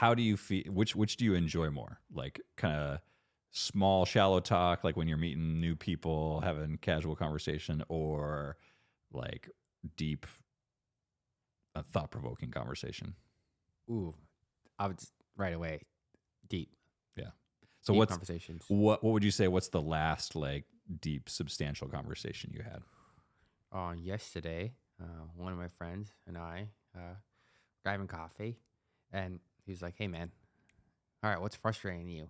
how do you feel? Which do you enjoy more? Like kind of small, shallow talk, like when you're meeting new people, having casual conversation, or like deep, thought provoking conversation? Ooh, I would right away. Deep, Yeah. So deep conversations. what would you say? What's the last like deep, substantial conversation you had? Yesterday, one of my friends and I were having coffee, and he was like, "Hey, man, all right, what's frustrating you?"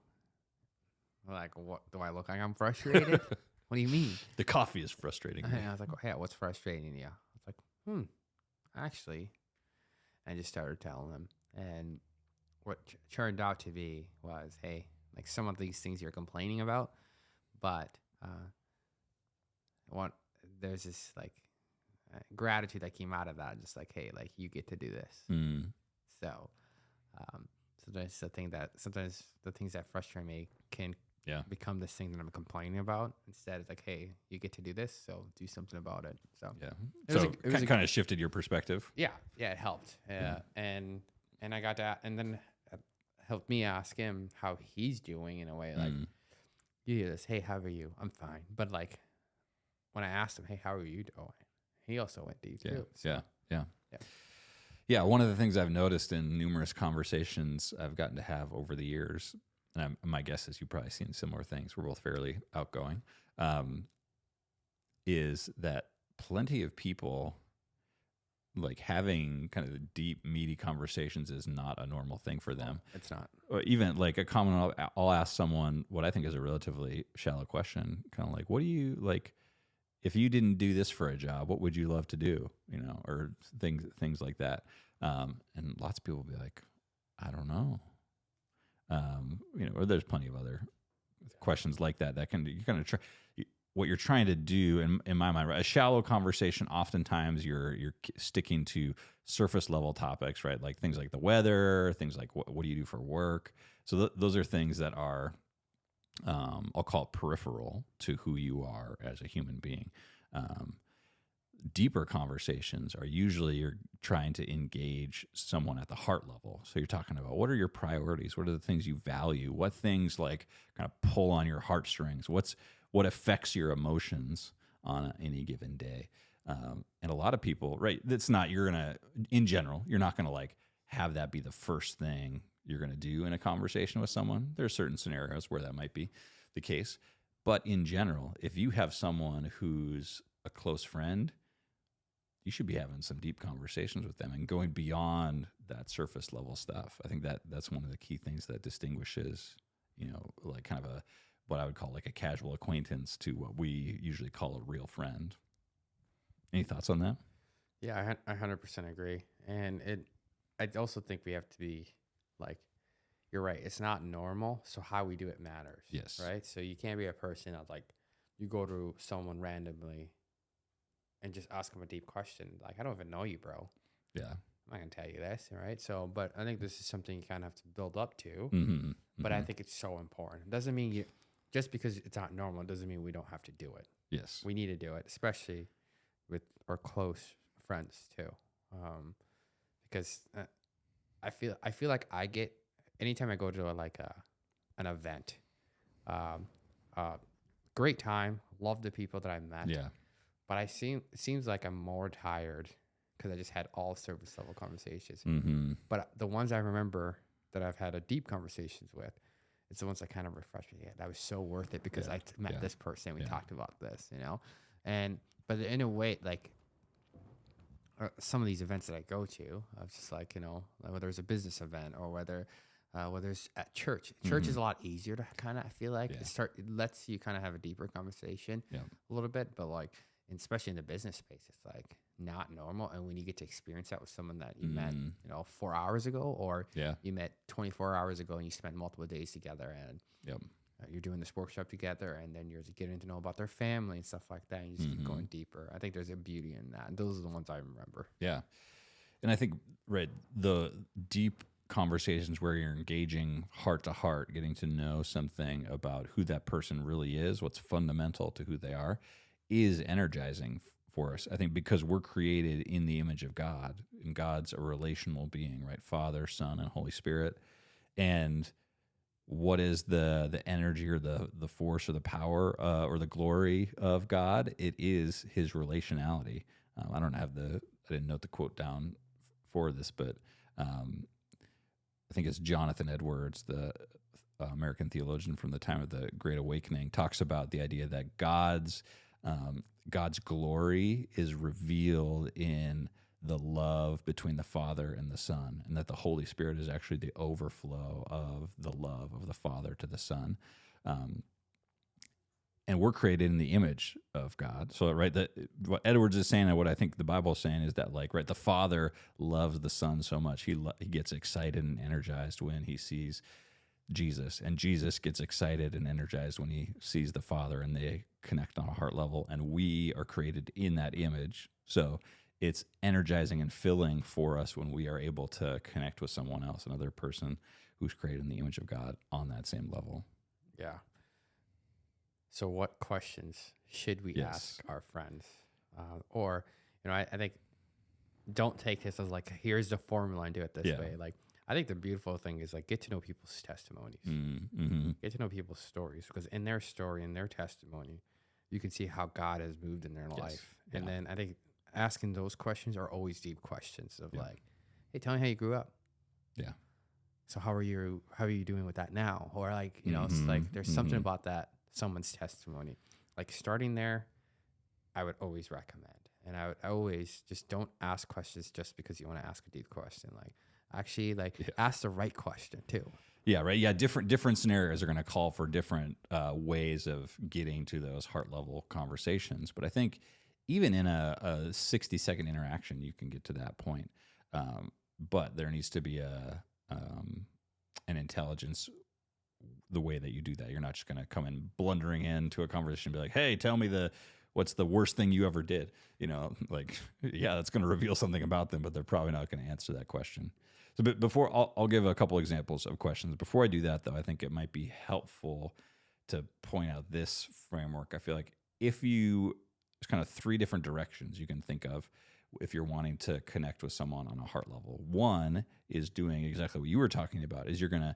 I'm like, "What do I look like? I'm frustrated? What do you mean?" The coffee is frustrating me. And I was like, "Hey, what's frustrating you?" I was like, actually," and I just started telling him, and what turned out to be was, hey, like some of these things you're complaining about, but one there's this like gratitude that came out of that, just like, hey, like you get to do this. Mm, So, sometimes sometimes the things that frustrate me can yeah. become this thing that I'm complaining about. Instead, it's like, hey, you get to do this, so do something about it. So Yeah. it was So it was kind of shifted your perspective. yeah, it helped. And I got to, and then helped me ask him how he's doing in a way. Like, Mm, you hear this, hey, how are you? I'm fine. But like, when I asked him, hey, how are you doing? He also went deep yeah. too. So, Yeah. Yeah. yeah. Yeah. One of the things I've noticed in numerous conversations I've gotten to have over the years, and my guess is you've probably seen similar things. We're both fairly outgoing. Is that plenty of people like having kind of the deep, meaty conversations is not a normal thing for them. It's not. Or even like a common, I'll ask someone what I think is a relatively shallow question, kind of like, what do you like? If you didn't do this for a job, what would you love to do? You know, or things like that. And lots of people will be like, I don't know. You know, or there's plenty of other questions like that that can you kind of try what you're trying to do in my mind, right? A shallow conversation, oftentimes you're sticking to surface level topics, right? Like things like the weather, things like what do you do for work. So those are things that are I'll call it peripheral to who you are as a human being. Deeper conversations are usually you're trying to engage someone at the heart level. So you're talking about what are your priorities? What are the things you value? What things like kind of pull on your heartstrings? What affects your emotions on any given day? And a lot of people, right? That's not in general, you're not gonna like have that be the first thing you're gonna do in a conversation with someone. There are certain scenarios where that might be the case, but in general, if you have someone who's a close friend, you should be having some deep conversations with them and going beyond that surface level stuff. I think that's one of the key things that distinguishes, you know, like kind of what I would call like a casual acquaintance to what we usually call a real friend. Any thoughts on that? Yeah, I 100% agree. And I also think we have to be like, you're right. It's not normal. So how we do it matters. Yes. Right. So you can't be a person that like, you go to someone randomly and just ask them a deep question. Like, I don't even know you, bro. Yeah. I'm not going to tell you this. Right. So, but I think this is something you kind of have to build up to. Mm-hmm. But I think it's so important. It doesn't mean just because it's not normal, it doesn't mean we don't have to do it. Yes. We need to do it, especially with our close friends too. Because I feel like I get, anytime I go to an event, great time, love the people that I met. Yeah. But it seems like I'm more tired because I just had all surface level conversations. Mm-hmm. But the ones I remember that I've had a deep conversations with, it's the ones that kind of refresh me. Yeah, that was so worth it because I met this person. We talked about this, you know, but in a way, like some of these events that I go to, I was just like, you know, whether it's a business event or whether it's at church. Church is a lot easier to kind of, I feel like it lets you kind of have a deeper conversation a little bit, but like, especially in the business space, it's like not normal. And when you get to experience that with someone that you met, you know, 4 hours ago, or you met 24 hours ago and you spent multiple days together and you're doing this workshop together, and then you're getting to know about their family and stuff like that. And you just keep going deeper. I think there's a beauty in that. And those are the ones I remember. Yeah. And I think, right, the deep conversations where you're engaging heart to heart, getting to know something about who that person really is, what's fundamental to who they are, is energizing for us. I think because we're created in the image of God, and God's a relational being, right? Father, Son, and Holy Spirit. And what is the energy or the force or the power or the glory of God? It is his relationality. I didn't note the quote down for this, but I think it's Jonathan Edwards, the American theologian from the time of the Great Awakening, talks about the idea that God's glory is revealed in the love between the Father and the Son, and that the Holy Spirit is actually the overflow of the love of the Father to the Son. And we're created in the image of God. So, right, what Edwards is saying and what I think the Bible is saying is that, like, right, the Father loves the Son so much. He gets excited and energized when he sees Jesus, and Jesus gets excited and energized when he sees the Father, and they connect on a heart level, and we are created in that image. So it's energizing and filling for us when we are able to connect with someone else, another person who's created in the image of God on that same level. Yeah. So what questions should we ask our friends? Or, I think don't take this as like, here's the formula and do it this way. Like, I think the beautiful thing is like, get to know people's testimonies, get to know people's stories, because in their story, in their testimony, you can see how God has moved in their life. Yeah. And then I think asking those questions are always deep questions of like, hey, tell me how you grew up. Yeah. So how are you doing with that now? Or like, it's like, there's something about that, someone's testimony, like starting there, I would always recommend. And I would always just don't ask questions just because you want to ask a deep question. Like, actually, ask the right question too. Yeah, right. Yeah, different scenarios are going to call for different ways of getting to those heart level conversations. But I think even in a 60-second interaction, you can get to that point. But there needs to be an intelligence the way that you do that. You're not just going to come in blundering into a conversation and be like, "Hey, tell me what's the worst thing you ever did?" Like, yeah, that's going to reveal something about them, but they're probably not going to answer that question. So, but before I'll give a couple examples of questions. Before I do that, though, I think it might be helpful to point out this framework. I feel like there's kind of three different directions you can think of if you're wanting to connect with someone on a heart level. One is doing exactly what you were talking about, is you're going to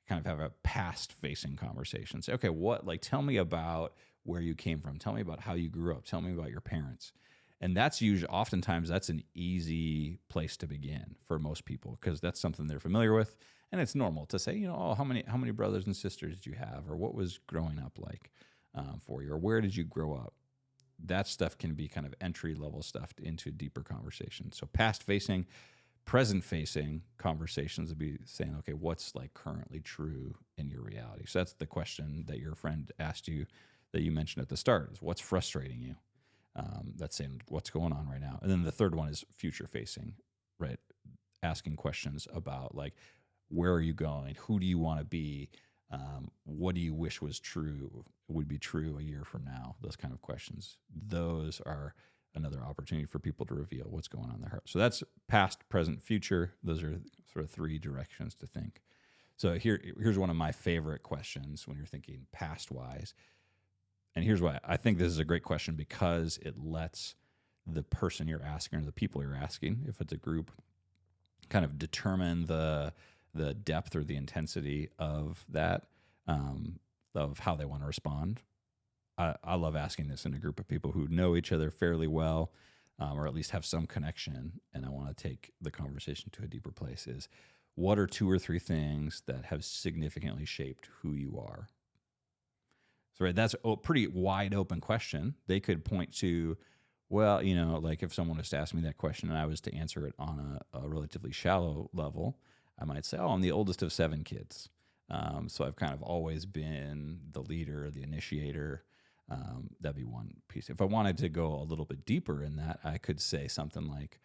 kind of have a past-facing conversation. Say, okay, tell me about where you came from. Tell me about how you grew up. Tell me about your parents. And oftentimes that's an easy place to begin for most people, because that's something they're familiar with. And it's normal to say, how many brothers and sisters did you have? Or what was growing up like for you? Or where did you grow up? That stuff can be kind of entry-level stuff into deeper conversations. So past-facing, present-facing conversations would be saying, okay, what's like currently true in your reality? So that's the question that your friend asked you that you mentioned at the start, is what's frustrating you? That's saying what's going on right now. And then the third one is future-facing, right? Asking questions about like, where are you going? Who do you want to be? What do you wish would be true a year from now? Those kind of questions. Those are another opportunity for people to reveal what's going on in their heart. So that's past, present, future. Those are sort of three directions to think. So here's one of my favorite questions when you're thinking past-wise. And here's why. I think this is a great question, because it lets the person you're asking, or the people you're asking, if it's a group, kind of determine the depth or the intensity of that, of how they want to respond. I love asking this in a group of people who know each other fairly well, or at least have some connection, and I want to take the conversation to a deeper place, is what are 2 or 3 things that have significantly shaped who you are? So, right, that's a pretty wide open question. They could point to, well, like if someone was to ask me that question and I was to answer it on a relatively shallow level, I might say, I'm the oldest of 7 kids. So I've kind of always been the leader, the initiator. That'd be one piece. If I wanted to go a little bit deeper in that, I could say something like,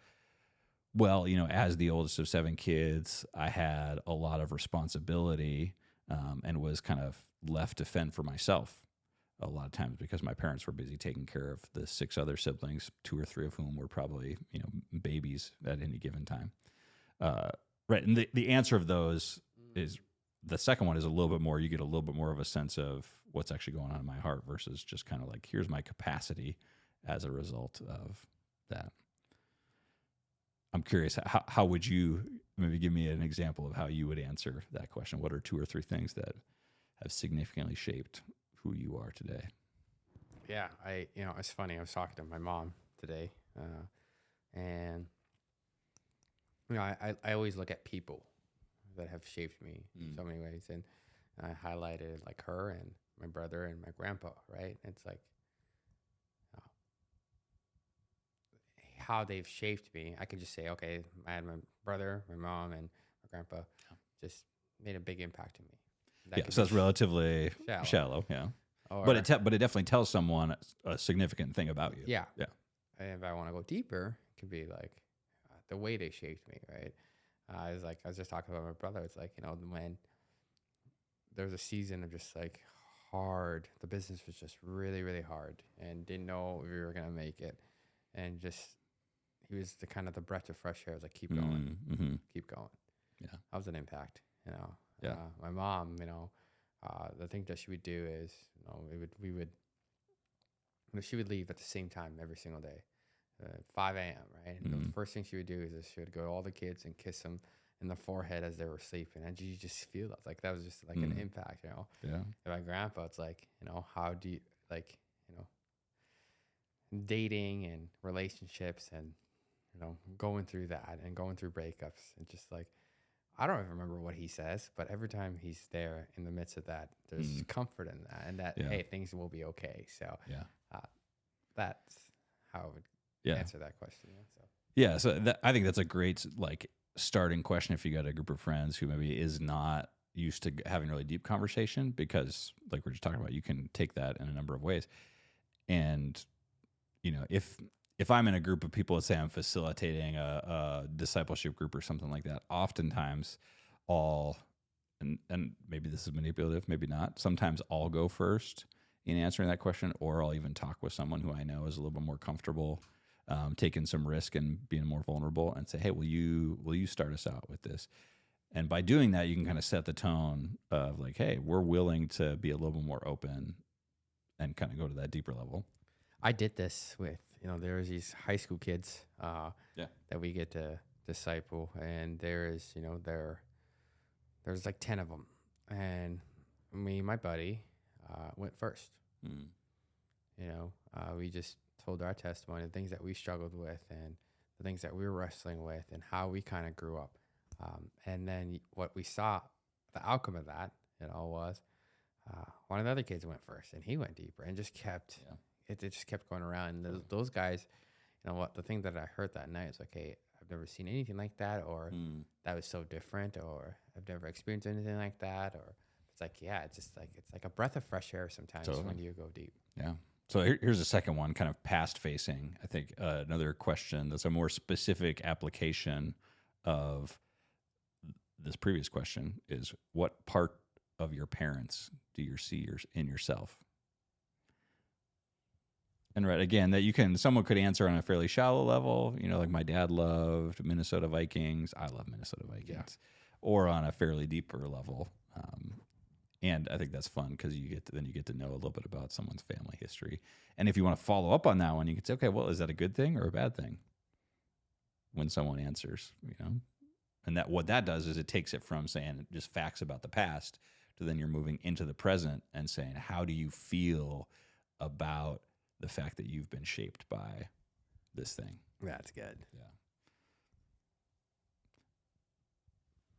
well, as the oldest of 7 kids, I had a lot of responsibility and was kind of left to fend for myself a lot of times, because my parents were busy taking care of the 6 other siblings, 2 or 3 of whom were probably, babies at any given time. Right. And the answer of those is, the second one is a little bit more, you get a little bit more of a sense of what's actually going on in my heart, versus just kind of like, here's my capacity as a result of that. I'm curious, how would you maybe give me an example of how you would answer that question? What are 2 or 3 things that have significantly shaped who you are today? Yeah, it's funny. I was talking to my mom today, and I always look at people that have shaped me in so many ways, and I highlighted like her and my brother and my grandpa. Right? It's like how they've shaped me. I can just say, okay, I had my brother, my mom, and my grandpa just made a big impact on me. So that's relatively shallow, yeah. But it definitely tells someone a significant thing about you. Yeah. And if I want to go deeper, it could be like the way they shaped me, right? I was just talking about my brother. It's like, when there was a season of just like hard, the business was just really, really hard and didn't know if we were going to make it. And just, he was the kind of the breath of fresh air. I was like, keep going, keep going. Yeah. That was an impact, Yeah. My mom, the thing that she would do is, she would leave at the same time every single day, 5 a.m., right? And the first thing she would do is she would go to all the kids and kiss them in the forehead as they were sleeping. And you just feel that. Like, that was just like an impact, Yeah. And my grandpa, it's like, how do you, like, dating and relationships and, going through that and going through breakups and just like, I don't even remember what he says, but every time he's there in the midst of that, there's comfort in that, and that, hey, things will be okay. So that's how I would answer that question. So I think that's a great like starting question if you got a group of friends who maybe is not used to having really deep conversation, because like we're just talking about, you can take that in a number of ways. And if I'm in a group of people, let's say I'm facilitating a discipleship group or something like that, oftentimes and maybe this is manipulative, maybe not, sometimes I'll go first in answering that question, or I'll even talk with someone who I know is a little bit more comfortable taking some risk and being more vulnerable, and say, hey, will you start us out with this? And by doing that, you can kind of set the tone of like, hey, we're willing to be a little bit more open and kind of go to that deeper level. I did this with, there's these high school kids that we get to disciple, and there's like 10 of them, and me and my buddy went first. We just told our testimony, the things that we struggled with and the things that we were wrestling with and how we kind of grew up. And then what we saw, the outcome of that, was one of the other kids went first, and he went deeper and just kept, it just kept going around. And those guys, the thing that I heard that night is like, hey, I've never seen anything like that, or that was so different, or I've never experienced anything like that, or it's like, it's like a breath of fresh air sometimes when you go deep. Yeah. So here's a second one, kind of past facing. I think another question that's a more specific application of this previous question is, what part of your parents do you see in yourself? And again, that someone could answer on a fairly shallow level, like my dad loved Minnesota Vikings. I love Minnesota Vikings. Or on a fairly deeper level. And I think that's fun because you get to know a little bit about someone's family history. And if you want to follow up on that one, you can say, okay, well, is that a good thing or a bad thing? When someone answers, and that what that does is it takes it from saying just facts about the past to then you're moving into the present and saying, how do you feel about the fact that you've been shaped by this thing? That's good. Yeah.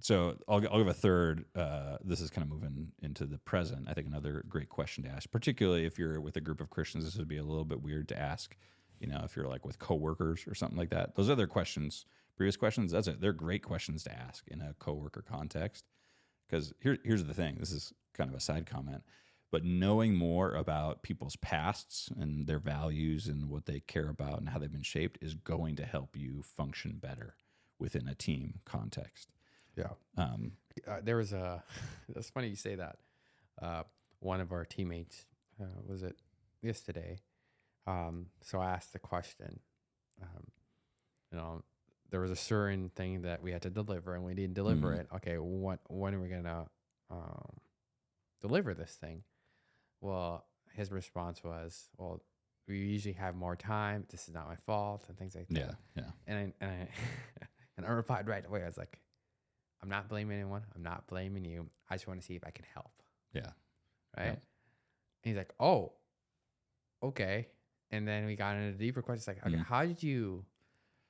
So I'll give a third. This is kind of moving into the present. I think another great question to ask, particularly if you're with a group of Christians, this would be a little bit weird to ask. If you're like with coworkers or something like that. Those other questions, previous questions, they're great questions to ask in a coworker context. Because here's the thing. This is kind of a side comment. But knowing more about people's pasts and their values and what they care about and how they've been shaped is going to help you function better within a team context. Yeah. There was that's funny you say that. One of our teammates, was it yesterday? So I asked the question, there was a certain thing that we had to deliver and we didn't deliver it. Okay. When are we going to, deliver this thing? Well, his response was, well, we usually have more time. This is not my fault and things like that. Yeah. And and I replied right away. I was like, I'm not blaming anyone. I'm not blaming you. I just want to see if I can help. Yeah. Right. Yeah. And he's like, oh, okay. And then we got into deeper questions like, okay,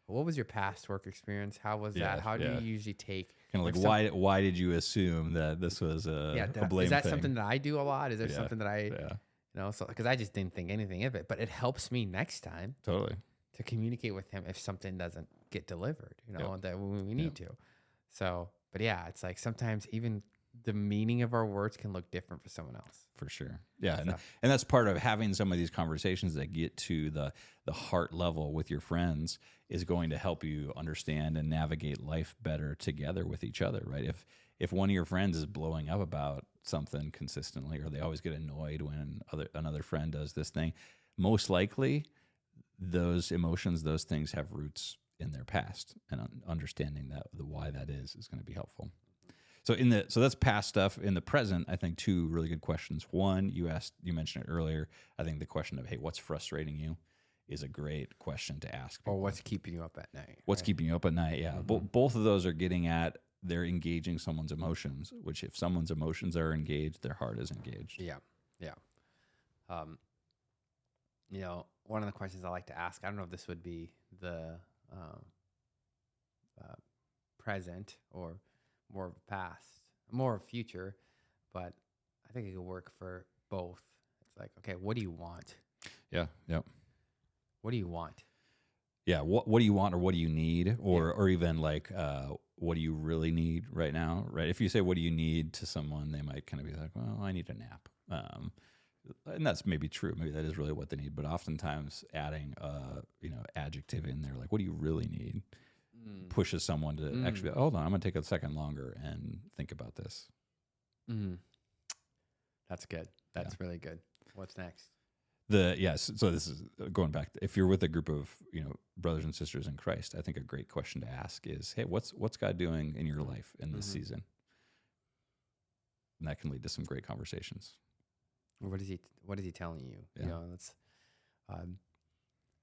what was your past work experience? How was that? How do you usually take kind of like why did you assume that this was a blame is that thing? something that I do a lot? Is there something that I so because I just didn't think anything of it, but it helps me next time totally to communicate with him if something doesn't get delivered, that we need to. So, but yeah, it's like sometimes even the meaning of our words can look different for someone else. For sure. Yeah. And that's part of having some of these conversations that get to the heart level with your friends is going to help you understand and navigate life better together with each other, right? If one of your friends is blowing up about something consistently, or they always get annoyed when another friend does this thing, most likely those emotions, those things have roots in their past, and understanding the why that is going to be helpful. So that's past stuff. In the present, I think two really good questions. One, you mentioned it earlier. I think the question of, hey, what's frustrating you is a great question to ask people. Or what's keeping you up at night? What's keeping you up at night? Yeah. Mm-hmm. Both of those are getting at, they're engaging someone's emotions, which if someone's emotions are engaged, their heart is engaged. Yeah. Yeah. One of the questions I like to ask, I don't know if this would be the present or more of past, more of future, but I think it could work for both. It's like, okay, what do you want? Yeah. Yep. What do you want? Yeah. What do you want, or what do you need, or even like, what do you really need right now? Right. If you say, what do you need to someone, they might kind of be like, well, I need a nap. And that's maybe true. Maybe that is really what they need. But oftentimes adding, adjective in there, like, what do you really need, pushes someone to actually, hold on, I'm going to take a second longer and think about this. That's good. That's really good. What's next? So this is going back. If you're with a group of, brothers and sisters in Christ, I think a great question to ask is, hey, what's God doing in your life in this season? And that can lead to some great conversations. What is he telling you? Yeah. That's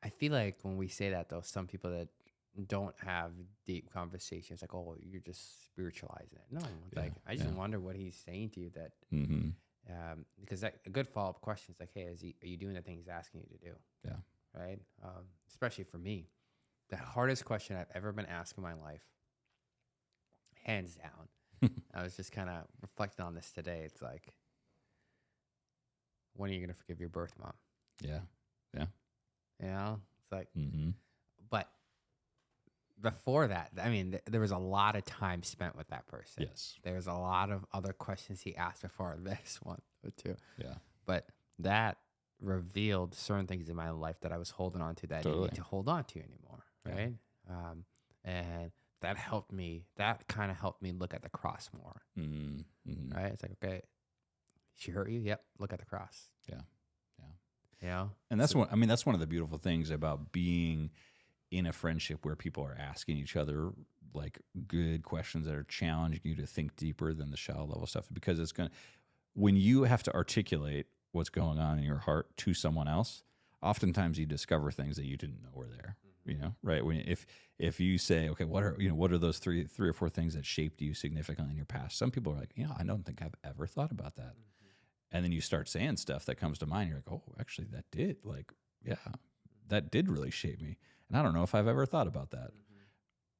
I feel like when we say that, though, some people that don't have deep conversations, like, oh, you're just spiritualizing it. No, it's like, I just wonder what he's saying to you that, because a good follow-up question is like, hey, are you doing the thing he's asking you to do? Yeah. Right. Especially for me, the hardest question I've ever been asked in my life, hands down. I was just kind of reflecting on this today. It's like, when are you going to forgive your birth mom? Yeah. It's like, but before that, I mean, there was a lot of time spent with that person. Yes. There's a lot of other questions he asked before this one too. Yeah. But that revealed certain things in my life that I was holding on to that I didn't need to hold on to anymore. Right. Yeah. And that helped me. That kind of helped me look at the cross more. Right. It's like, okay, she hurt you. Yep. Look at the cross. Yeah. And that's that's one of the beautiful things about being in a friendship where people are asking each other like good questions that are challenging you to think deeper than the shallow level stuff, because when you have to articulate what's going on in your heart to someone else, oftentimes you discover things that you didn't know were there. Right? If you say, okay, what are those three or four things that shaped you significantly in your past? Some people are like, I don't think I've ever thought about that. And then you start saying stuff that comes to mind. You're like, oh, actually, that did really shape me. And I don't know if I've ever thought about that.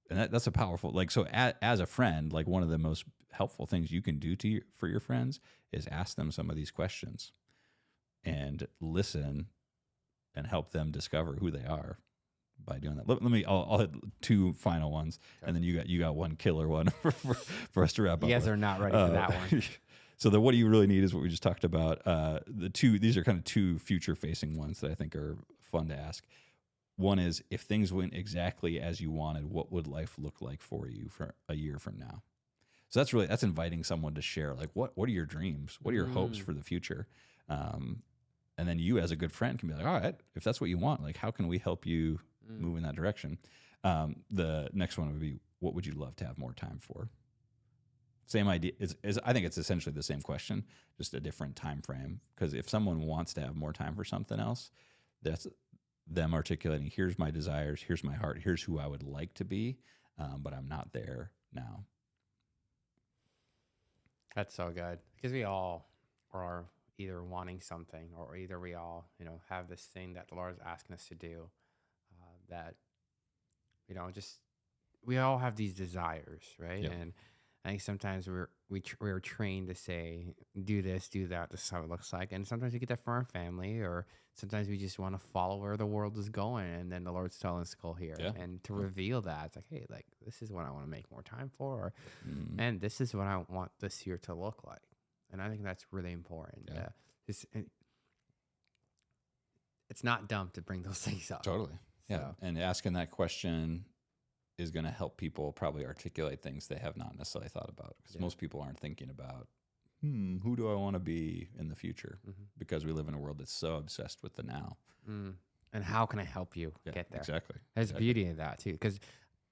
And that's a powerful, so as a friend, like one of the most helpful things you can do for your friends is ask them some of these questions and listen and help them discover who they are by doing that. I'll hit two final ones, and then you got one killer one for us to wrap up. You guys are not ready for that one. So what do you really need is what we just talked about. These are kind of two future-facing ones that I think are fun to ask. One is, if things went exactly as you wanted, what would life look like for you for a year from now? So that's inviting someone to share, like, what are your dreams? What are your hopes for the future? And then you as a good friend can be like, all right, if that's what you want, like, how can we help you move in that direction? The next one would be, what would you love to have more time for? Same idea. I think it's essentially the same question, just a different time frame. Because if someone wants to have more time for something else, That's them articulating, here's my desires, here's my heart, here's who I would like to be, but I'm not there now. That's so good, because we all are either wanting something, or either we all, have this thing that the Lord is asking us to do, that, just we all have these desires, right? Yep. And I think sometimes we're trained to say, do this, do that. This is how it looks like. And sometimes we get that from our family, or sometimes we just want to follow where the world is going. And then the Lord's telling us to go here, Yeah. and to reveal that it's like, hey, like, this is what I want to make more time for, or, Mm. and this is what I want this year to look like. And I think that's really important. Yeah. It's not dumb to bring those things up. Totally. Yeah. So, And asking that question is going to help people probably articulate things they have not necessarily thought about, because most people aren't thinking about, who do I want to be in the future? Because we live in a world that's so obsessed with the now. And how can I help you get there? Exactly. There's beauty in that too. Because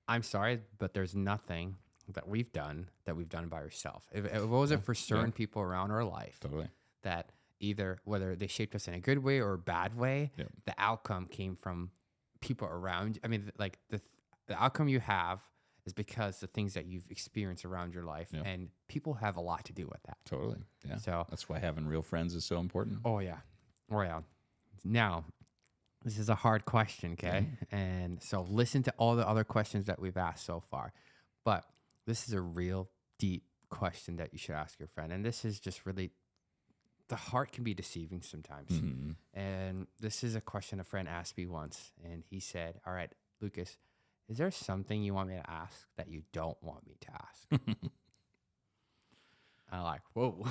I'm sorry, but there's nothing that we've done by ourselves. If it wasn't for certain people around our life, Totally. that either whether they shaped us in a good way or a bad way, the outcome came from people around you. I mean, like the outcome you have is because the things that you've experienced around your life, and people have a lot to do with that. Totally. Yeah. So that's why having real friends is so important. Oh yeah. Now, this is a hard question, okay? And so listen to all the other questions that we've asked so far. But this is a real deep question that you should ask your friend. And this is just really, the heart can be deceiving sometimes. And this is a question a friend asked me once. And he said, all right, Lucas, is there something you want me to ask that you don't want me to ask? I'm like, whoa.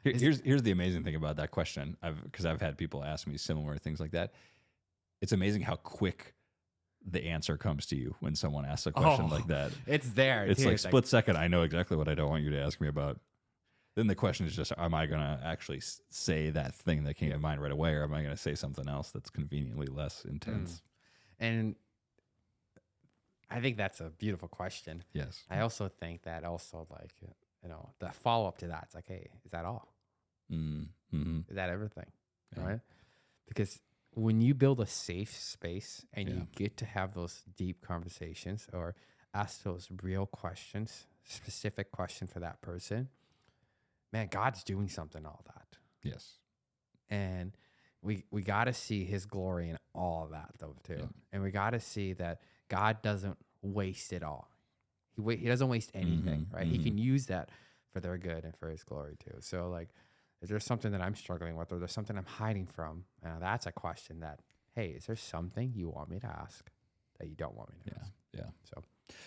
Here's the amazing thing about that question. Because I've had people ask me similar things like that. It's amazing how quick the answer comes to you when someone asks a question like that. It's there. It's like split second. I know exactly what I don't want you to ask me about. Then the question is just, am I going to actually say that thing that came to mind right away, or am I going to say something else that's conveniently less intense? And I think that's a beautiful question. Yes. I also think that like, the follow up to that, it's like, hey, is that all? Mm-hmm. Is that everything? Yeah. Right? Because when you build a safe space and you get to have those deep conversations, or ask those real questions, specific question for that person, man, God's doing something all that. Yes. And we got to see his glory in all of that though too. Yeah. And we got to see that God doesn't waste it all. He doesn't waste anything, right? He can use that for their good and for his glory too. So like, is there something that I'm struggling with, or there's something I'm hiding from? That's a question that, hey, is there something you want me to ask that you don't want me to ask? Yeah. So,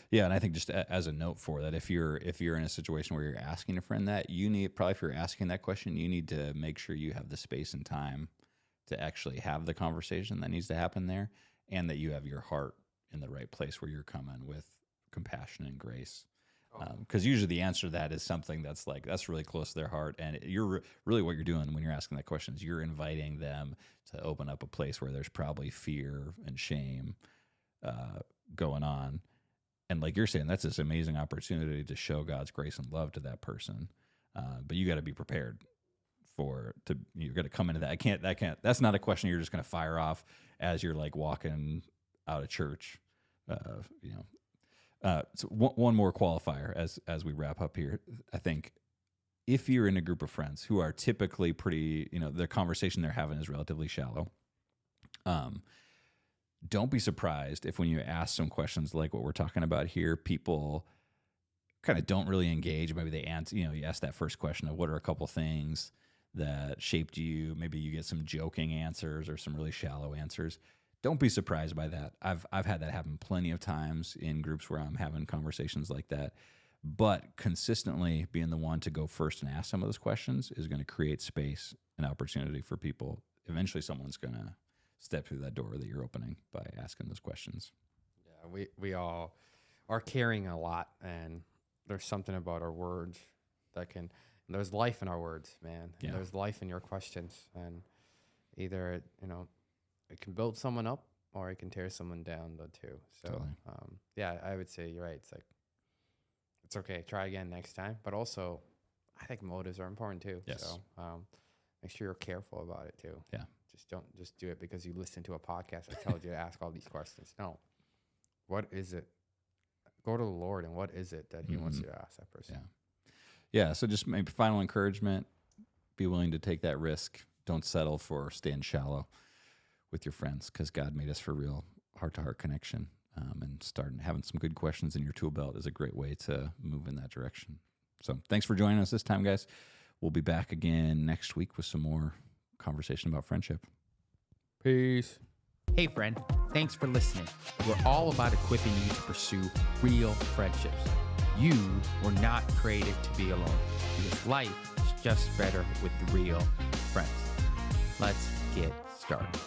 yeah. And I think just as a note for that, if you're in a situation where you're asking a friend that, you need, probably if you're asking that question, you need to make sure you have the space and time to actually have the conversation that needs to happen there, and that you have your heart in the right place where you're coming with compassion and grace. Because usually the answer to that is something that's really close to their heart. And you're really, what you're doing when you're asking that question is you're inviting them to open up a place where there's probably fear and shame going on. And like you're saying, that's this amazing opportunity to show God's grace and love to that person. But you got to be prepared you're going to come into that. That's not a question you're just going to fire off as you're like walking out of church, So one more qualifier as we wrap up here. I think if you're in a group of friends who are typically pretty, the conversation they're having is relatively shallow, don't be surprised if when you ask some questions like what we're talking about here, people kind of don't really engage. Maybe they answer, you ask that first question of what are a couple things that shaped you. Maybe you get some joking answers or some really shallow answers. Don't be surprised by that. I've had that happen plenty of times in groups where I'm having conversations like that. But consistently being the one to go first and ask some of those questions is going to create space and opportunity for people. Eventually someone's going to step through that door that you're opening by asking those questions. Yeah, we all are carrying a lot, and there's something about our words that can, there's life in our words, man. Yeah. There's life in your questions, and either, it can build someone up or it can tear someone down though too. So, totally. I would say you're right. It's like, it's okay. Try again next time. But also, I think motives are important too. Yes. So make sure you're careful about it too. Yeah. just don't just do it because you listen to a podcast that tells you to ask all these questions. No. What is it? Go to the Lord, and what is it that he wants you to ask that person? Yeah. So just maybe final encouragement, be willing to take that risk. Don't settle for staying shallow with your friends, because God made us for real heart-to-heart connection. And starting having some good questions in your tool belt is a great way to move in that direction. So thanks for joining us this time, guys. We'll be back again next week with some more conversation about friendship. Peace. Hey, friend. Thanks for listening. We're all about equipping you to pursue real friendships. You were not created to be alone, because life is just better with real friends. Let's get started.